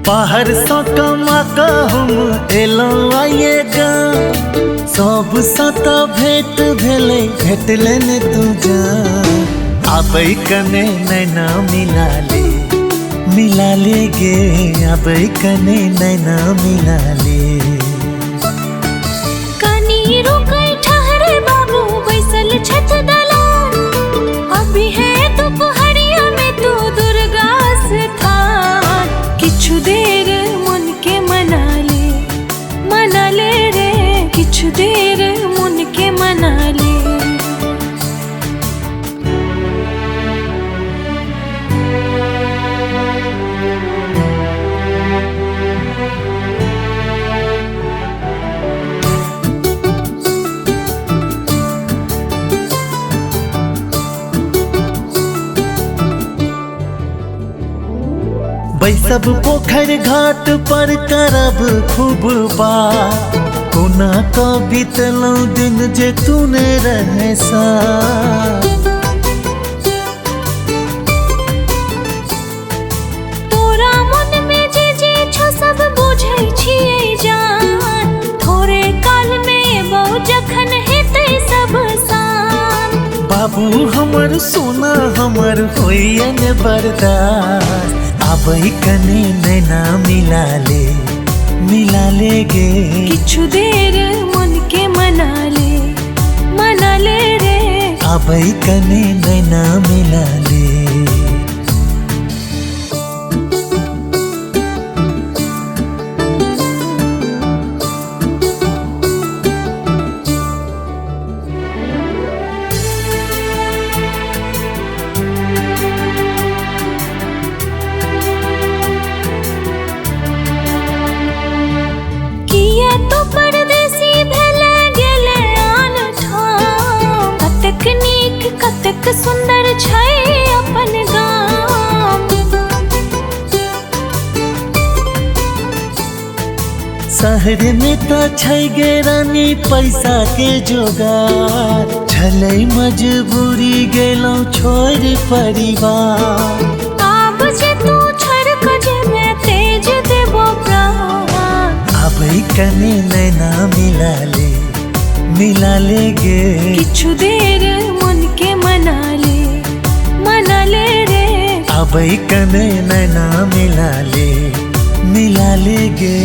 बाहर सा कमा हम एलौं आइएगा सब सता भेंट भेले भेटले ने तू जा आबै कने नैना मिला ले गे आबै कने नैना मिला ले। कनी रुकै ठहरे बाबू बैसल छत दलान अभी है दोपहरिया में तू दुर्गा स्थान किछु देर मन के मना ले रे किछु देर मन के मना ले। बैसब पोखर घाट पर करब खूब बात कोना का बीतलौं दिन जे तूने रहे साथ। तोरा मन में जे छो सब बुझै छियै जान थोड़े काल में बहु जखन हेतै सब सान। बाबू हमर सोना हमर होइए ने बर्दाश्त आबै कने नैना मिला ले गे किछु देर मन के मना ले रे आबै कने नैना मिला ले। कतेक सुंदर छै अपन गाम शहर में तो छै गे रानी पैसा के जोगार छलै मजबूरी गेलौं छोड़ परिवार। आब जे तू छोड़ के जे मैं तेज देबो प्राण आबै कने नैना मिला ले गे किछु देर मन के मना ले रे आबै कने नैना मिला ले गे।